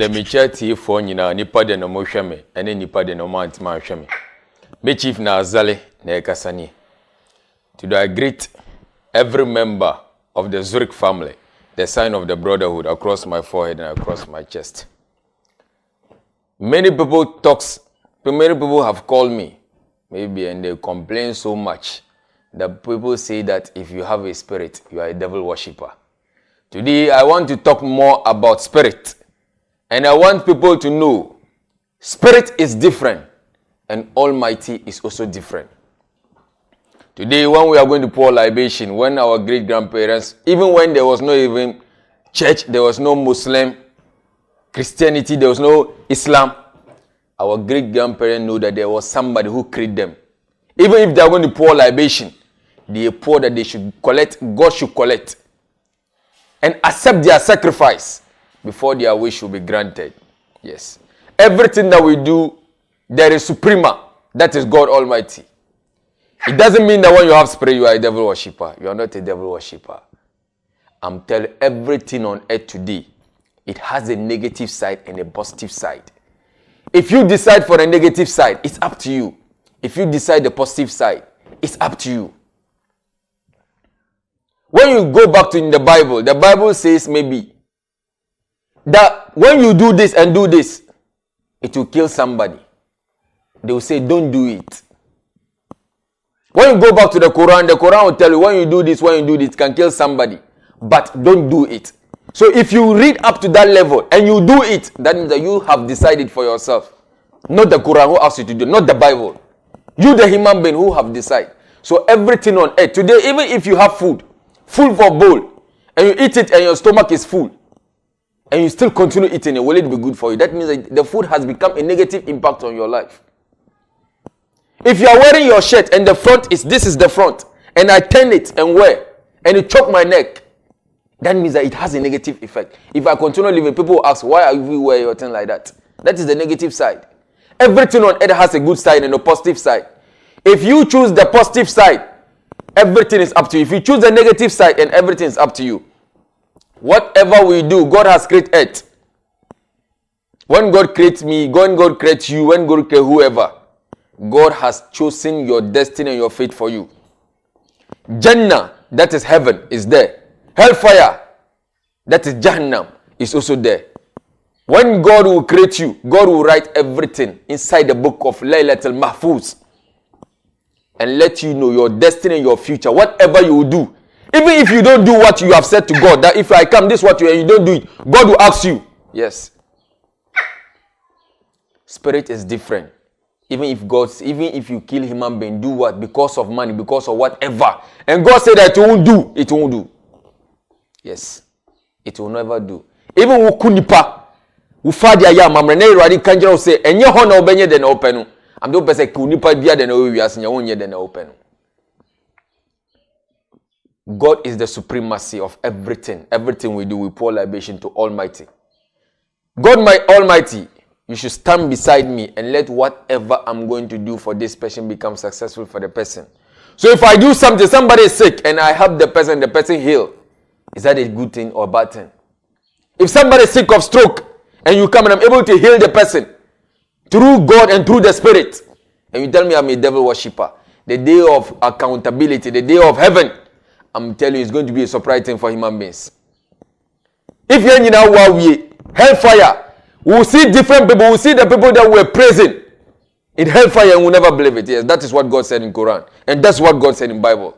the maturity for nipa de no mo hweme ene nipa de no mo antima hweme be chief na ZALI na ekasani. Today I greet every member of the Zurich family, the sign of the brotherhood across my forehead and across my chest. Many people have called me, maybe, and they complain so much that people say that if you have a spirit, you are a devil worshipper. Today, I want to talk more about spirit. And I want people to know spirit is different and Almighty is also different. Today, when we are going to pour libation, when our great-grandparents, even when there was no even church, there was no Muslim, Christianity, there was no Islam, our great-grandparents know that there was somebody who created them. Even if they are going to pour libation, they pour that they should collect, God should collect, and accept their sacrifice before their wish will be granted. Yes. Everything that we do, there is suprema. That is God Almighty. It doesn't mean that when you have spirit, you are a devil worshipper. You are not a devil worshipper. I'm telling you, everything on earth today, it has a negative side and a positive side. If you decide for the negative side, it's up to you. If you decide the positive side, it's up to you. When you go back to in the Bible says maybe that when you do this and do this, it will kill somebody. They will say, don't do it. When you go back to the Quran will tell you when you do this, it can kill somebody. But don't do it. So if you read up to that level and you do it, that means that you have decided for yourself. Not the Quran who asks you to do, not the Bible. You, the human being, who have decided. So everything on earth, today, even if you have food for bowl, and you eat it and your stomach is full, and you still continue eating it, will it be good for you? That means that the food has become a negative impact on your life. If you are wearing your shirt and the front this is the front, and I turn it and wear, and it choke my neck, that means that it has a negative effect. If I continue living, people will ask, why are you wearing your thing like that? That is the negative side. Everything on earth has a good side and a positive side. If you choose the positive side, everything is up to you. If you choose the negative side, and everything is up to you. Whatever we do, God has created earth. When God creates me, when God creates you, when God creates whoever, God has chosen your destiny and your fate for you. Jannah, that is heaven, is there. Hellfire, that is Jahannam, is also there. When God will create you, God will write everything inside the book of Laylatul Mahfuz and let you know your destiny and your future, whatever you will do. Even if you don't do what you have said to God, that if I come, this is what you and you don't do it, God will ask you. Yes. Spirit is different. Even if you kill human being, do what? Because of money, because of whatever. And God said that it won't do. It won't do. Yes. It will never do. Even Wukunipa, Ufadia Yamamre, Radi Kanjero say, and your honor benye than open. I'm no better Kunipa bia than we are saying, one year than open. God is the supremacy of everything. Everything we do, we pour libation to Almighty. God, my Almighty, you should stand beside me and let whatever I'm going to do for this person become successful for the person. So if I do something, somebody is sick and I help the person heal, is that a good thing or a bad thing? If somebody is sick of stroke and you come and I'm able to heal the person through God and through the Spirit, and you tell me I'm a devil worshipper, the day of accountability, the day of heaven, I'm telling you, it's going to be a surprise thing for human beings. If you're in our hellfire, we'll see different people. We'll see the people that were praising in hellfire and we'll never believe it. Yes, that is what God said in Quran. And that's what God said in Bible.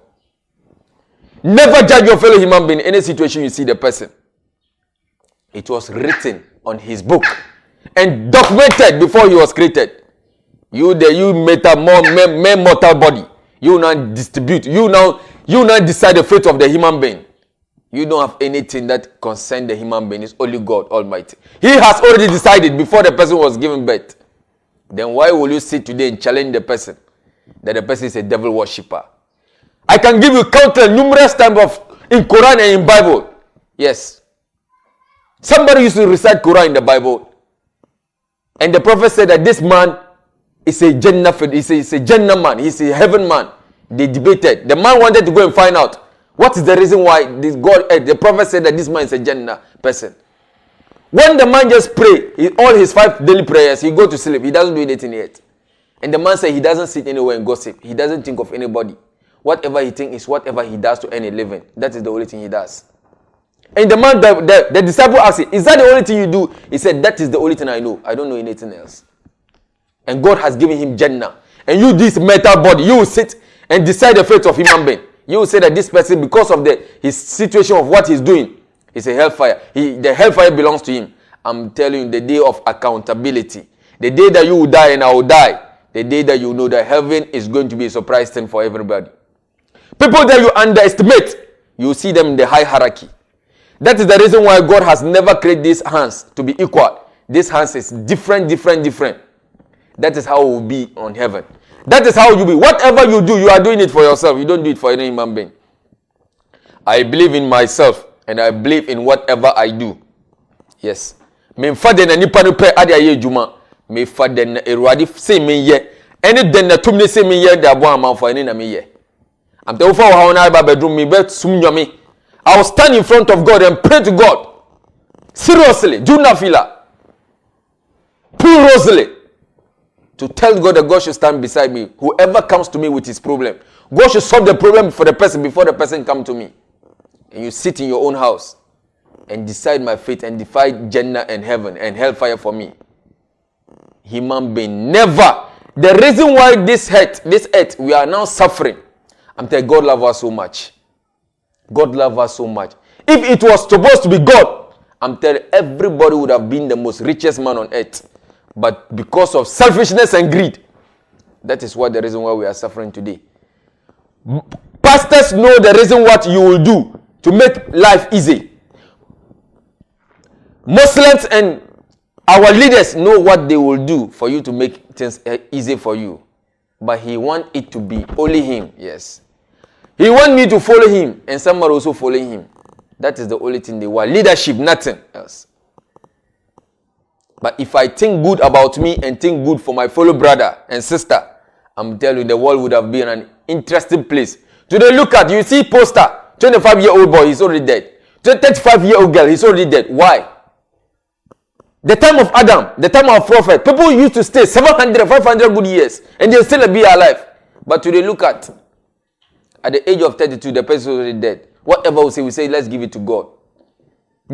Never judge your fellow human being in any situation you see the person. It was written on his book and documented before he was created. You made a more mortal body. You now distribute. You now decide the fate of the human being. You don't have anything that concerns the human being. It's only God Almighty. He has already decided before the person was given birth. Then why will you sit today and challenge the person that the person is a devil worshipper? I can give you countless, numerous times in Quran and in Bible. Yes. Somebody used to recite Quran in the Bible. And the prophet said that this man is a Jannah, he's a Jannah man. He's a heaven man. They debated. The man wanted to go and find out what is the reason why the prophet said that this man is a Jannah person. When the man just pray, all his 5 daily prayers, he go to sleep. He doesn't do anything yet. And the man said he doesn't sit anywhere and gossip. He doesn't think of anybody. Whatever he thinks is whatever he does to earn a living. That is the only thing he does. And the man, the disciple asked him, is that the only thing you do? He said, that is the only thing I know. I don't know anything else. And God has given him Jannah. And you, this metal body, you will sit and decide the fate of human being. You will say that this person, because of his situation of what he's doing, is a hellfire. The hellfire belongs to him. I'm telling you, the day of accountability, the day that you will die and I will die, the day that you know that heaven is going to be a surprise thing for everybody. People that you underestimate, you see them in the high hierarchy. That is the reason why God has never created these hands to be equal. These hands is different. That is how it will be on heaven. That is how you be. Whatever you do, you are doing it for yourself. You don't do it for any human being. I believe in myself and I believe in whatever I do. Yes. Me father na nipa no pe ade aye djuma. Me father na erwade say me ye. Any den na tum ne say me ye da bo amanfo any na me ye. I'm tell for how na ba bedroom me bet sum nyome. I will stand in front of God and pray to God. Seriously, do not feel pluriously. To tell God that God should stand beside me. Whoever comes to me with his problem, God should solve the problem for the person before the person come to me. And you sit in your own house and decide my fate and defy Jannah and heaven and hellfire for me. Human being, never. The reason why this earth, we are now suffering. I'm telling God loves us so much. God loves us so much. If it was supposed to be God, I'm telling everybody would have been the most richest man on earth. But because of selfishness and greed, that is what the reason why we are suffering today. Pastors know the reason what you will do to make life easy. Muslims and our leaders know what they will do for you to make things easy for you. But he wants it to be only him. Yes. He wants me to follow him and somebody also following him. That is the only thing they want. Leadership, nothing else. But if I think good about me and think good for my fellow brother and sister, I'm telling you, the world would have been an interesting place. Today, look at, you see poster, 25-year-old boy, he's already dead. 35-year-old girl, he's already dead. Why? The time of Adam, the time of prophet, people used to stay 700, 500 good years, and they'll still be alive. But today, look at the age of 32, the person is already dead. Whatever we say, let's give it to God.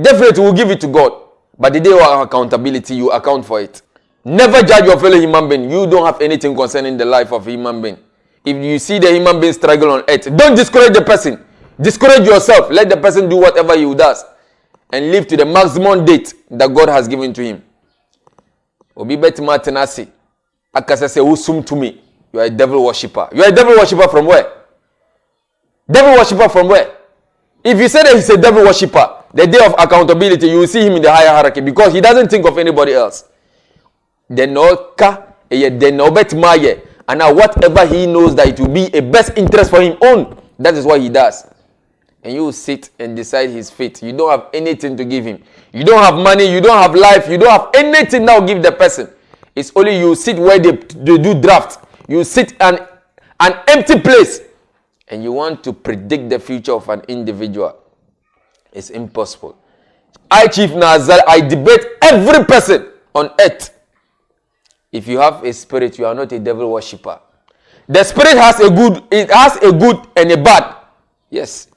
Definitely, we'll give it to God. But the day of accountability, you account for it. Never judge your fellow human being. You don't have anything concerning the life of a human being. If you see the human being struggle on earth, don't discourage the person. Discourage yourself. Let the person do whatever he does. And live to the maximum date that God has given to him. Obi betima tenasi. Akasa say, who sum to me? You are a devil worshipper. You are a devil worshipper from where? Devil worshipper from where? If you say that he's a devil worshipper, the day of accountability, you will see him in the higher hierarchy because he doesn't think of anybody else. And now whatever he knows that it will be a best interest for him own, that is what he does. And you will sit and decide his fate. You don't have anything to give him. You don't have money, you don't have life, you don't have anything that will give the person. It's only you sit where they do draft. You sit an empty place and you want to predict the future of an individual. It's impossible. Chief Nazar, I debate every person on earth. If you have a spirit, you are not a devil worshipper. The spirit has a good and a bad. Yes.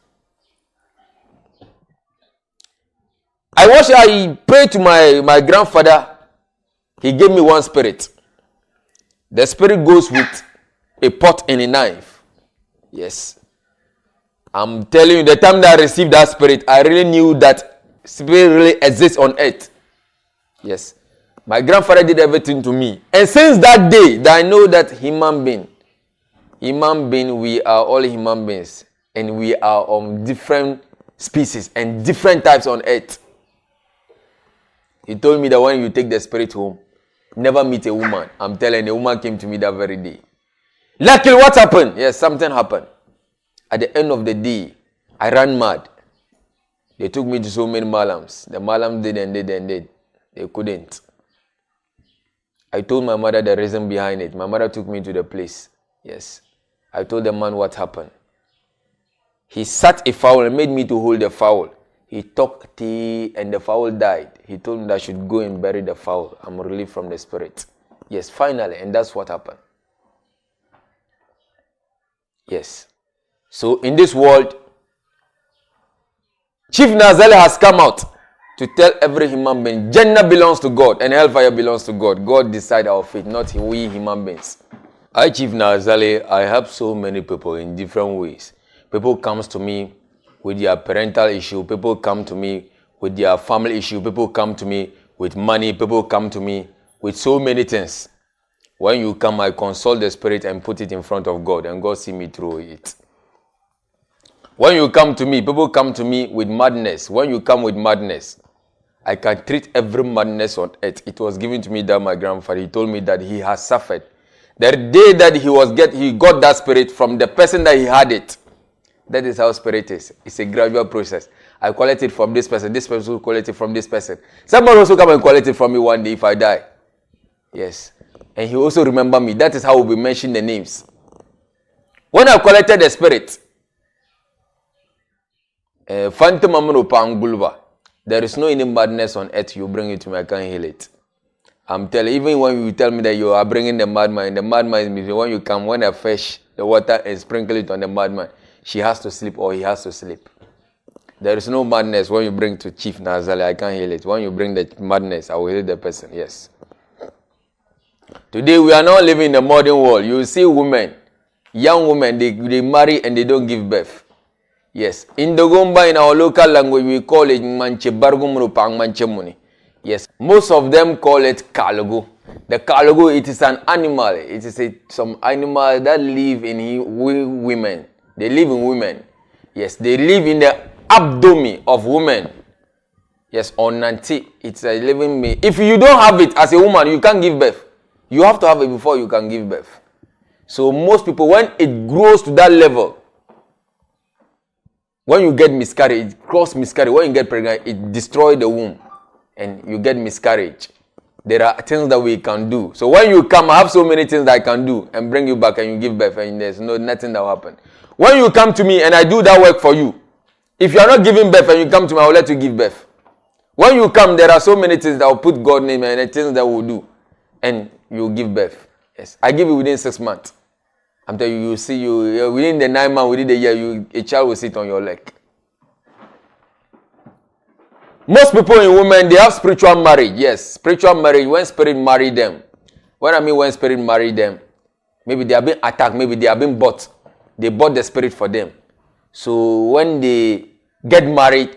I prayed to my grandfather. He gave me one spirit. The spirit goes with a pot and a knife. Yes. I'm telling you, the time that I received that spirit, I really knew that spirit really exists on earth. Yes. My grandfather did everything to me. And since that day, that I know that human being, we are all human beings. And we are on different species and different types on earth. He told me that when you take the spirit home, never meet a woman. I'm telling you, a woman came to me that very day. Luckily, what happened? Yes, something happened. At the end of the day, I ran mad. They took me to so many malams. The malams did. They couldn't. I told my mother the reason behind it. My mother took me to the place. Yes. I told the man what happened. He sat a fowl and made me to hold the fowl. He talked tea and the fowl died. He told me that I should go and bury the fowl. I'm relieved from the spirit. Yes, finally, and that's what happened. Yes. So in this world, Chief ZALI has come out to tell every human being, Jannah belongs to God and hellfire belongs to God. God decide our fate, not we human beings. I, Chief ZALI, I help so many people in different ways. People comes to me with their parental issue. People come to me with their family issue. People come to me with money. People come to me with so many things. When you come, I consult the spirit and put it in front of God, and God see me through it. When you come to me, people come to me with madness. When you come with madness, I can treat every madness on earth. It was given to me by my grandfather. He told me that he has suffered. The day that he got that spirit from the person that he had it. That is how spirit is. It's a gradual process. I collect it from this person will collect it from this person. Somebody also come and collect it from me one day if I die. Yes. And he also remember me. That is how we mention the names. When I collected the spirit, Phantom Amano Pangulva, there is no any madness on earth you bring it to me, I can't heal it. I'm telling you, even when you tell me that you are bringing the madman is missing. When you come, when I fetch the water and sprinkle it on the madman, she has to sleep or he has to sleep. There is no madness when you bring to Chief ZALI, I can't heal it. When you bring the madness, I will heal the person, yes. Today we are now living in the modern world. You see women, young women, they marry and they don't give birth. Yes. In the Gomba, in our local language, we call it manche bargumru pang manche muni. Yes. Most of them call it kalogo. The kalogo, it is an animal. It is some animal that live in women. They live in women. Yes. They live in the abdomen of women. Yes. On nanti, it's a living me. If you don't have it as a woman, you can't give birth. You have to have it before you can give birth. So most people, when it grows to that level, when you get miscarriage, it cross miscarriage. When you get pregnant, it destroys the womb and you get miscarriage. There are things that we can do. So when you come, I have so many things that I can do and bring you back and you give birth and there's nothing that will happen. When you come to me and I do that work for you, if you are not giving birth and you come to me, I will let you give birth. When you come, there are so many things that will put God's name and things that will do and you give birth. Yes, I give you within 6 months. I'm telling you, you see, within the 9 months, within the year, a child will sit on your leg. Most people in women, they have spiritual marriage. Yes, spiritual marriage, when spirit marry them. What I mean when spirit marry them, maybe they have been attacked, maybe they have been bought. They bought the spirit for them. So when they get married,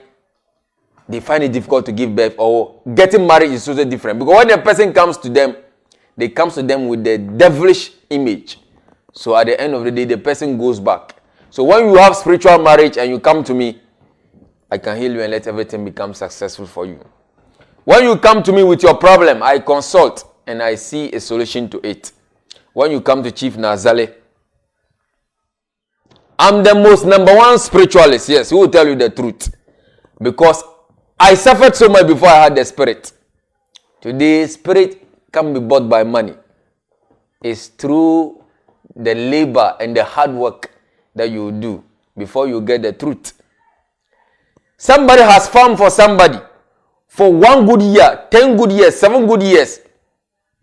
they find it difficult to give birth, or getting married is also different. Because when the person comes to them, they come to them with the devilish image. So at the end of the day, the person goes back. So when you have spiritual marriage and you come to me, I can heal you and let everything become successful for you. When you come to me with your problem, I consult and I see a solution to it. When you come to Chief ZALI, I'm the most number one spiritualist, yes, who will tell you the truth. Because I suffered so much before I had the spirit. Today, spirit can't be bought by money. It's through the labor and the hard work that you do before you get the truth. Somebody has farmed for somebody for 1 good year, 10 good years, 7 good years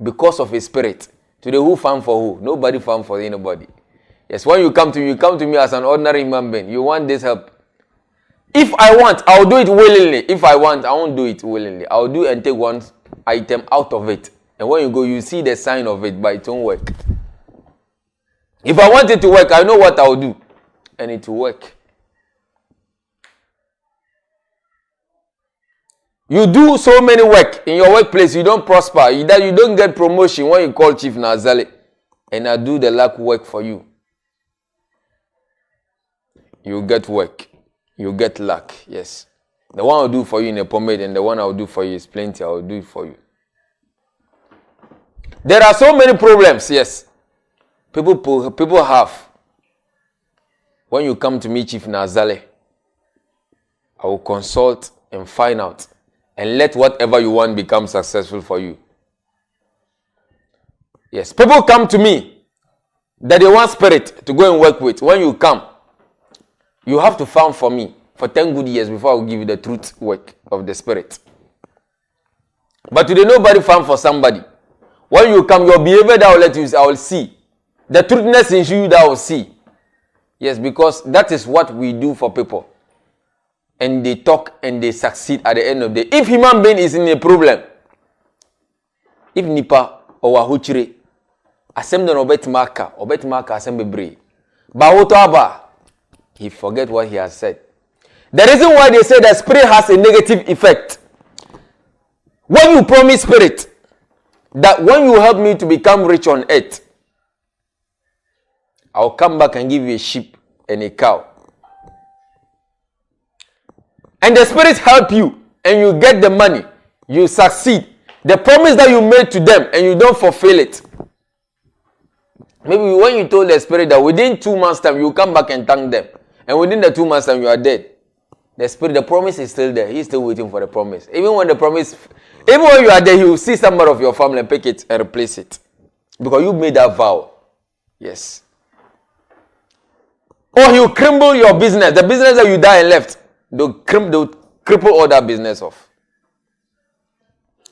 because of his spirit. Today, who farmed for who? Nobody farmed for anybody. Yes, when you come to me as an ordinary human being. You want this help. If I want, I'll do it willingly. If I want, I won't do it willingly. I'll do and take one item out of it. And when you go, you see the sign of it, but it won't work. If I want it to work, I know what I'll do. And it will work. You do so many work in your workplace, you don't prosper. You don't get promotion when you call Chief ZALI. And I do the luck work for you. You get work. You get luck. Yes. The one I'll do for you in a pomade and the one I'll do for you is plenty. I'll do it for you. There are so many problems, yes. People have. When you come to me, Chief ZALI, I will consult and find out and let whatever you want become successful for you. Yes, people come to me that they want spirit to go and work with. When you come, you have to farm for me. for 10 good years before I will give you the truth work of the Spirit. But today, nobody found for somebody. When you come, your behavior that I will let you see, I will see. The truthness in you that I will see. Yes, because that is what we do for people. And they talk and they succeed at the end of the day. If human being is in a problem, if nipa or wahuchire, asem don obet marker asem bebre. Ba woto aba, he forget what he has said. The reason why they say that spirit has a negative effect. When you promise spirit that when you help me to become rich on earth, I'll come back and give you a sheep and a cow. And the spirit help you and you get the money, you succeed. The promise that you made to them and you don't fulfill it. Maybe when you told the spirit that within 2 months' time you come back and thank them, and within the 2 months' time you are dead. The spirit, the promise is still there. He's still waiting for the promise. Even when you are there, he will see somebody of your family and pick it and replace it. Because you made that vow. Yes. Or he will crumble your business. The business that you die and left, they'll cripple all that business off.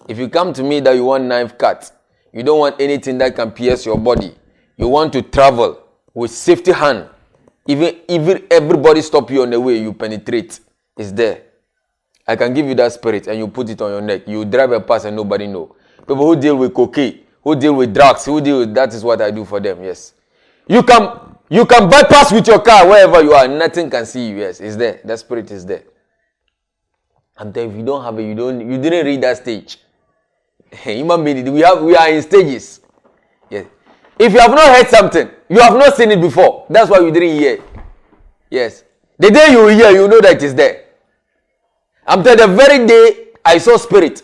If you come to me that you want knife cut, you don't want anything that can pierce your body. You want to travel with safety hand. Even everybody stop you on the way, you penetrate. It's there. I can give you that spirit and you put it on your neck. You drive a pass and nobody know. People who deal with cocaine, who deal with drugs, that is what I do for them. Yes. You can bypass with your car wherever you are. Nothing can see you. Yes, it's there. That spirit is there. And then if you don't have it, you didn't read that stage. Human being, we are in stages. Yes. If you have not heard something, you have not seen it before. That's why you didn't hear. Yes. The day you hear, you know that it is there. I'm telling you, the very day I saw spirit,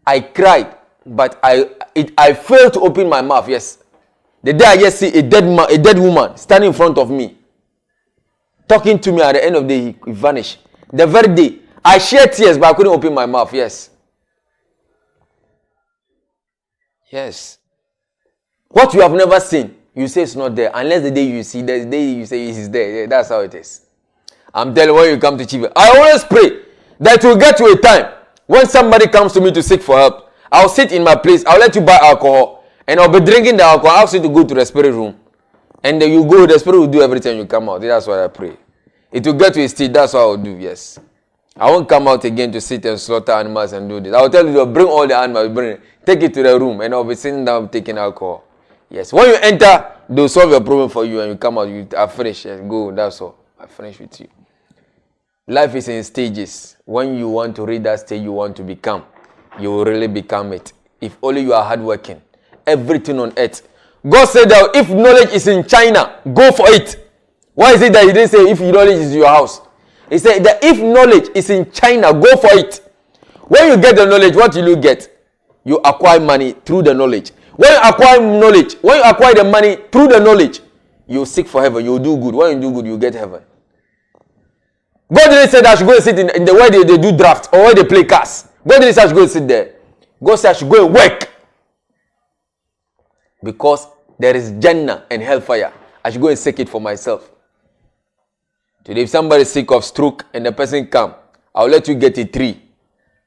I cried, but I failed to open my mouth. Yes. The day I just see a dead woman standing in front of me, talking to me. At the end of the day, he vanished. The very day I shed tears, but I couldn't open my mouth. Yes. Yes. What you have never seen, you say it's not there. Unless the day you see, the day you say it is there. Yeah, that's how it is. I'm telling you, when you come to Chief, I always pray that will get to a time when somebody comes to me to seek for help. I'll sit in my place. I'll let you buy alcohol. And I'll be drinking the alcohol. I'll ask you to go to the spirit room. And then you go, the spirit will do everything, you come out. That's what I pray. It will get to a state. That's what I'll do, yes. I won't come out again to sit and slaughter animals and do this. I'll tell you to bring all the animals, take it to the room. And I'll be sitting down taking alcohol. Yes. When you enter, they'll solve your problem for you and you come out. You are finished. Yes, go. That's all. I finish with you. Life is in stages. When you want to reach that stage you want to become, you will really become it. If only you are hardworking. Everything on earth. God said that if knowledge is in China, go for it. Why is it that he didn't say if knowledge is your house? He said that if knowledge is in China, go for it. When you get the knowledge, what will you get? You acquire money through the knowledge. When you acquire knowledge, when you acquire the money through the knowledge, you seek for heaven. You do good. When you do good, you get heaven. God didn't say that I should go and sit in the way they do draft or where they play cards. God didn't say I should go and sit there. God said I should go and work. Because there is Jannah and hellfire. I should go and seek it for myself. Today, if somebody is sick of stroke and the person come, I'll let you get a tree.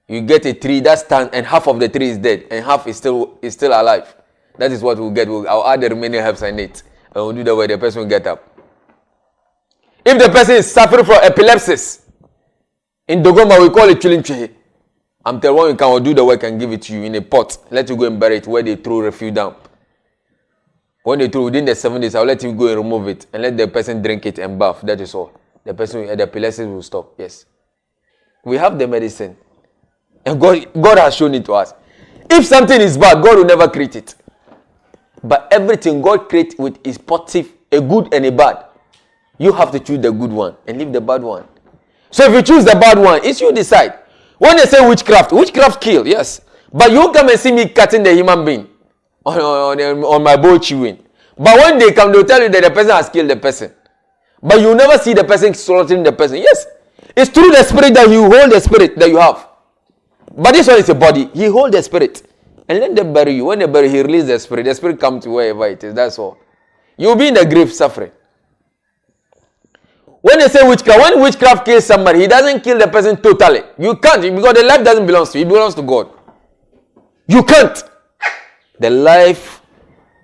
You get a tree that stands and half of the tree is dead and half is still alive. That is what we'll get. I'll add the remaining herbs in it. And we'll do that way the person will get up. If the person is suffering from epilepsy, in Dogoma we call it chilinche. I'm telling you, when you can do the work and give it to you in a pot. Let you go and bury it where they throw refuse down. When they throw within the 7 days, I'll let you go and remove it and let the person drink it and bath. That is all. The epilepsy will stop. Yes. We have the medicine. And God has shown it to us. If something is bad, God will never create it. But everything God creates with is positive, a good and a bad. You have to choose the good one and leave the bad one. So if you choose the bad one, it's you decide. When they say witchcraft kill, yes. But you come and see me cutting the human being on my bow chewing. But when they come, they'll tell you that the person has killed the person. But you never see the person slaughtering the person. Yes. It's through the spirit that you hold the spirit that you have. But this one is a body. He holds the spirit. And let them bury you. When they bury, he releases the spirit. The spirit comes to wherever it is. That's all. You'll be in the grave suffering. When they say witchcraft, when witchcraft kills somebody, he doesn't kill the person totally. You can't, because the life doesn't belong to you. It belongs to God. You can't. The life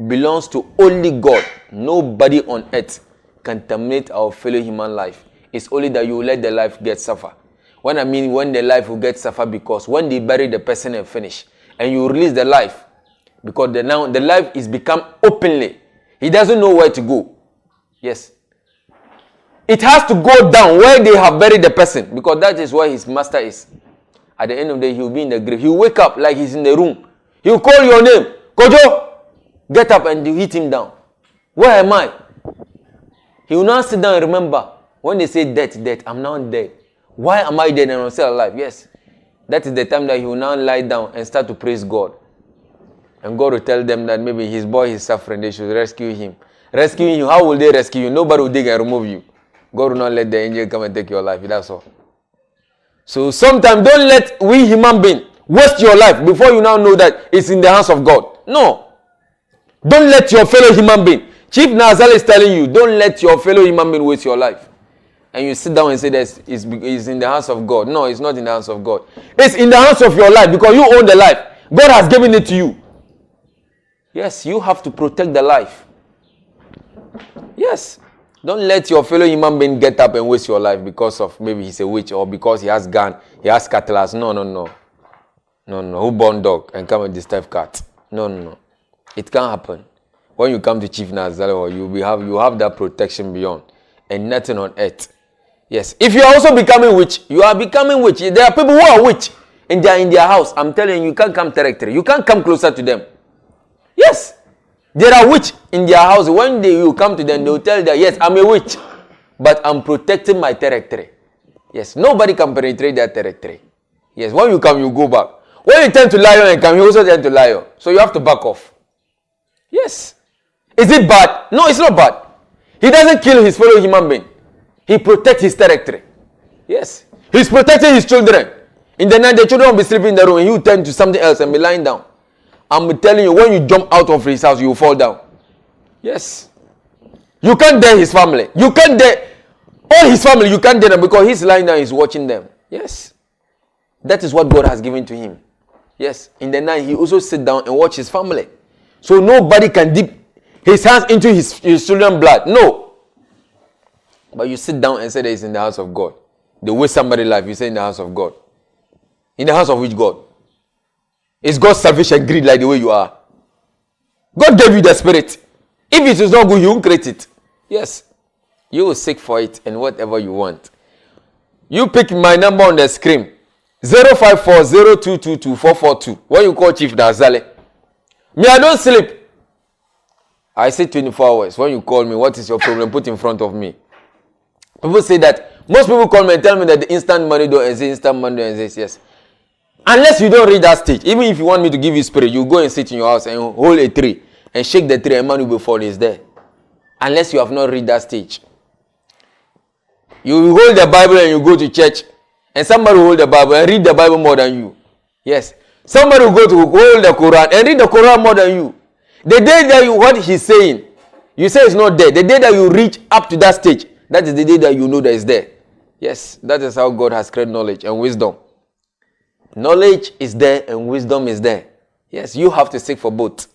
belongs to only God. Nobody on earth can terminate our fellow human life. It's only that you let the life get suffer. When I mean when the life will get suffer, because when they bury the person and finish, and you release the life, because now the life is become openly. He doesn't know where to go. Yes. It has to go down where they have buried the person, because that is where his master is. At the end of the day, he will be in the grave. He will wake up like he's in the room. He will call your name. Kojo! Get up, and you hit him down. Where am I? He will now sit down and remember. When they say death, I'm now dead. Why am I dead and I'm still alive? Yes. That is the time that he will now lie down and start to praise God. And God will tell them that maybe his boy is suffering. They should rescue him. Rescuing you, how will they rescue you? Nobody will dig and remove you. God will not let the angel come and take your life. That's all. So sometimes don't let we human beings waste your life before you now know that it's in the hands of God. No. Don't let your fellow human being. Chief ZALI is telling you, don't let your fellow human being waste your life. And you sit down and say that it's in the hands of God. No, it's not in the hands of God. It's in the hands of your life because you own the life. God has given it to you. Yes, you have to protect the life. Yes. Don't let your fellow human being get up and waste your life because of maybe he's a witch or because he has gun, he has cutlass. No. Who born dog and come and disturb cat? No. It can't happen. When you come to Chief ZALI, you have that protection beyond and nothing on earth. Yes. If you are also becoming witch, you are becoming witch. There are people who are witch and they are in their house. I'm telling you, you can't come territory. You can't come closer to them. Yes. There are witch in their house. One day you come to them, they will tell you that, yes, I'm a witch, but I'm protecting my territory. Yes, nobody can penetrate that territory. Yes, when you come, you go back. When you tend to lion and come, you also tend to lion. So you have to back off. Yes. Is it bad? No, it's not bad. He doesn't kill his fellow human being. He protects his territory. Yes. He's protecting his children. In the night, the children will be sleeping in the room and he will turn to something else and be lying down. I'm telling you, when you jump out of his house, you will fall down. Yes. You can't dare his family. You can't dare all his family. You can't dare them because he's lying down, he's watching them. Yes. That is what God has given to him. Yes. In the night, he also sit down and watch his family. So nobody can dip his hands into his children's blood. No. But you sit down and say that it's in the house of God. The way somebody's life, you say in the house of God. In the house of which God? Is God selfish and greed like the way you are? God gave you the spirit. If it is not good, you won't create it. Yes. You will seek for it and whatever you want. You pick my number on the screen. 054-0222-442. When you call Chief ZALI. Me, I don't sleep. I say 24 hours. When you call me, what is your problem? Put in front of me. People say that. Most people call me and tell me that the instant money don't exist. Instant money don't exist. Yes. Unless you don't read that stage. Even if you want me to give you spirit, you go and sit in your house and hold a tree and shake the tree and money will fall. Is there. Unless you have not read that stage. You hold the Bible and you go to church and somebody will hold the Bible and read the Bible more than you. Yes. Somebody will go to hold the Quran and read the Quran more than you. The day that you what he's saying, you say it's not there. The day that you reach up to that stage, that is the day that you know that it's there. Yes. That is how God has created knowledge and wisdom. Knowledge is there and wisdom is there. Yes, you have to seek for both.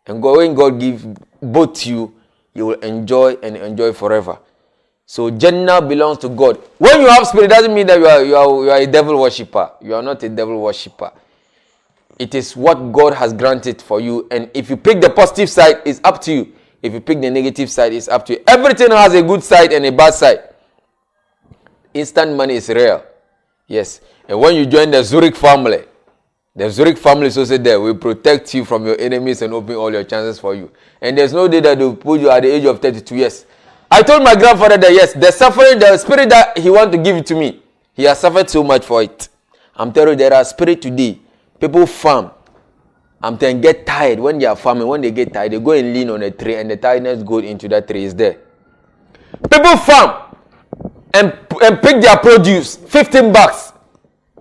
And when God gives both to you, you will enjoy and enjoy forever. So Jannah belongs to God. When you have spirit, it doesn't mean that you are a devil worshipper. You are not a devil worshipper. It is what God has granted for you. And if you pick the positive side, it's up to you. If you pick the negative side, it's up to you. Everything has a good side and a bad side. Instant money is real. Yes. And when you join the Zurich family is also there. We protect you from your enemies and open all your chances for you. And there's no day that they will put you at the age of 32 years. I told my grandfather that yes, the suffering, the spirit that he wants to give it to me, he has suffered so much for it. I'm telling you, there are spirits today. People farm. I'm telling you, get tired when they are farming. When they get tired, they go and lean on a tree and the tiredness goes into that tree. Is there. People farm and pick their produce, 15 bucks.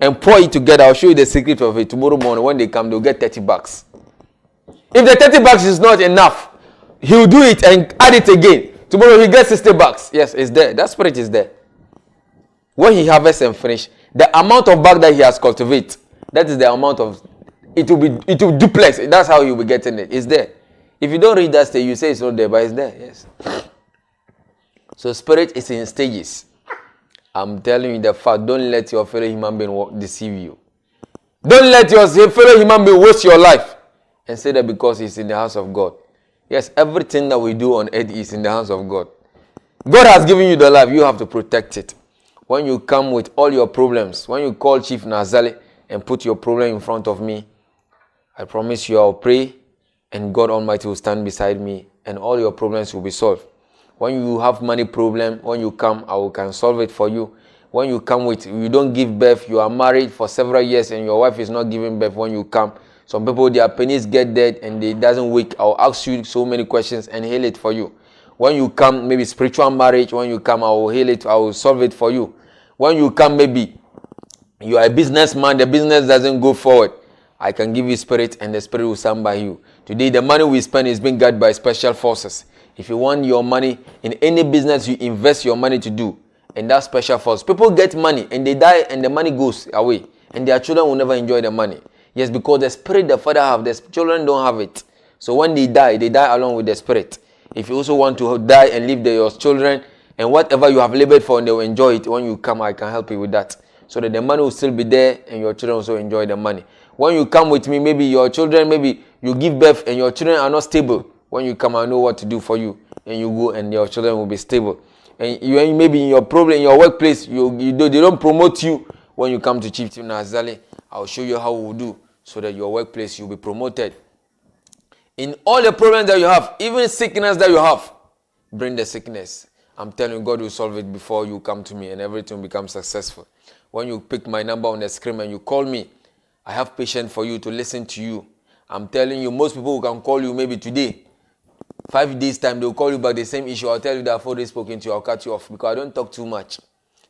And pour it together. I'll show you the secret of it. Tomorrow morning, when they come, they'll get 30 bucks. If the 30 bucks is not enough, he'll do it and add it again. Tomorrow he gets 60 bucks. Yes, it's there. That spirit is there. When he harvests and finish, the amount of bag that he has cultivated, that is the amount of, it will duplex. That's how you will be getting it. It's there. If you don't read that stage, you say it's not there, but it's there. Yes. So spirit is in stages. I'm telling you the fact. Don't let your fellow human being deceive you. Don't let your fellow human being waste your life and say that because he's in the house of God. Yes, everything that we do on earth is in the hands of God. God has given you the life. You have to protect it. When you come with all your problems, when you call Chief ZALI and put your problem in front of me, I promise you I'll pray and God Almighty will stand beside me and all your problems will be solved. When you have money problem, when you come, can solve it for you. When you come with, you don't give birth, you are married for several years and your wife is not giving birth when you come. Some people, their penis get dead and they doesn't wake. I'll ask you so many questions and heal it for you. When you come, maybe spiritual marriage, when you come, I will heal it, I will solve it for you. When you come, maybe you are a businessman, the business doesn't go forward. I can give you spirit and the spirit will stand by you. Today, the money we spend is being guarded by special forces. If you want your money in any business you invest your money to do, and that special force, people get money and they die and the money goes away. And their children will never enjoy the money. Yes, because the spirit the father have, the children don't have it. So when they die along with the spirit. If you also want to die and leave your children, and whatever you have labored for, and they will enjoy it, when you come, I can help you with that. So that the money will still be there, and your children also enjoy the money. When you come with me, maybe your children, maybe you give birth, and your children are not stable. When you come, I know what to do for you, and you go, and your children will be stable. And you maybe in your problem, in your workplace, they don't promote you. When you come to Chief ZALI, I'll show you how we'll do so that your workplace you'll be promoted. In all the problems that you have, even sickness that you have, bring the sickness. I'm telling you, God will solve it before you come to me and everything will become successful. When you pick my number on the screen and you call me, I have patience for you to listen to you. I'm telling you, most people who can call you maybe today, 5 days time, they'll call you about the same issue. I'll tell you that I've already spoken to you, I'll cut you off because I don't talk too much.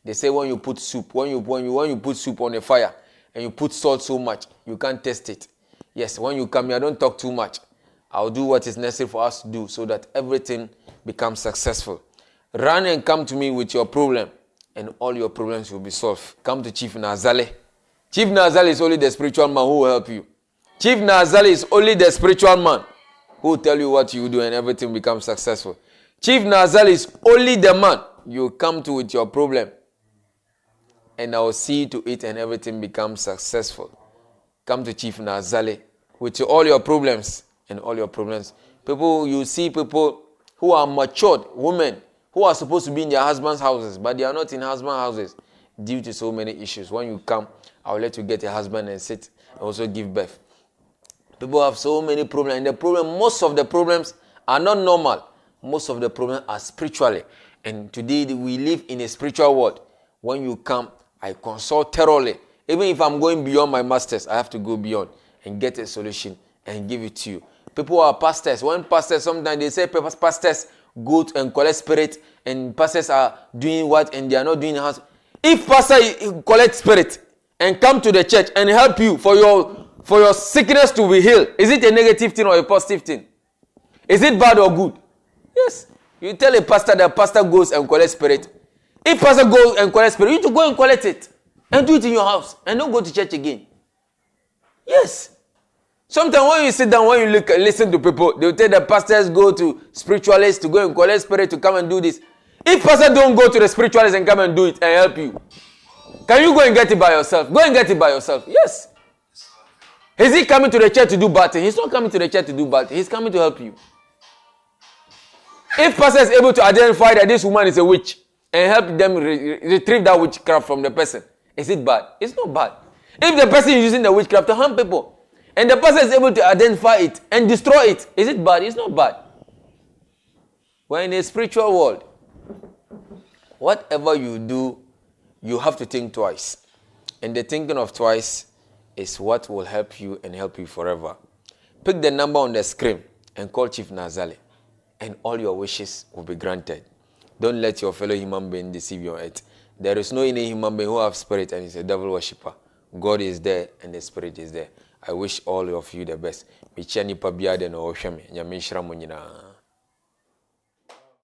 They say when you put soup, when you put soup on the fire and you put salt so much, you can't taste it. Yes, when you come here, I don't talk too much. I'll do what is necessary for us to do so that everything becomes successful. Run and come to me with your problem and all your problems will be solved. Come to Chief ZALI. Chief ZALI is only the spiritual man who will help you. Chief ZALI is only the spiritual man who will tell you what you do and everything becomes successful. Chief ZALI is only the man you come to with your problem and I will see to it and everything becomes successful. Come to Chief ZALI with all your problems and all your problems. People, you see people who are matured, women, who are supposed to be in their husband's houses, but they are not in husband's houses due to so many issues. When you come, I will let you get a husband and sit and also give birth. People have so many problems, and most of the problems are not normal. Most of the problems are spiritually. And today we live in a spiritual world. When you come, I consult thoroughly. Even if I'm going beyond my masters, I have to go beyond and get a solution and give it to you. People are pastors. When pastors, sometimes they say pastors go and collect spirit and pastors are doing what and they are not doing the house. If pastor collect spirit and come to the church and help you for your sickness to be healed, is it a negative thing or a positive thing? Is it bad or good? Yes. You tell a pastor that pastor goes and collect spirit. If pastor goes and collect spirit, you need to go and collect it and do it in your house and don't go to church again. Yes. Sometimes when you sit down, when you listen to people, they'll tell the pastors go to spiritualists to go and collect spirit to come and do this. If pastor don't go to the spiritualists and come and do it and help you, can you go and get it by yourself? Go and get it by yourself. Yes. Is he coming to the church to do bad thing? He's not coming to the church to do bad thing. He's coming to help you. If pastor is able to identify that this woman is a witch and help them retrieve that witchcraft from the person, is it bad? It's not bad. If the person is using the witchcraft to harm people, and the person is able to identify it and destroy it, is it bad? It's not bad. We're in a spiritual world. Whatever you do, you have to think twice. And the thinking of twice is what will help you and help you forever. Pick the number on the screen and call Chief ZALI, and all your wishes will be granted. Don't let your fellow human being deceive your head. There is no any human being who have spirit and is a devil worshipper. God is there and the spirit is there. I wish all of you the best. Michani pabiade no oshame. Nyame shira mo nyinaa.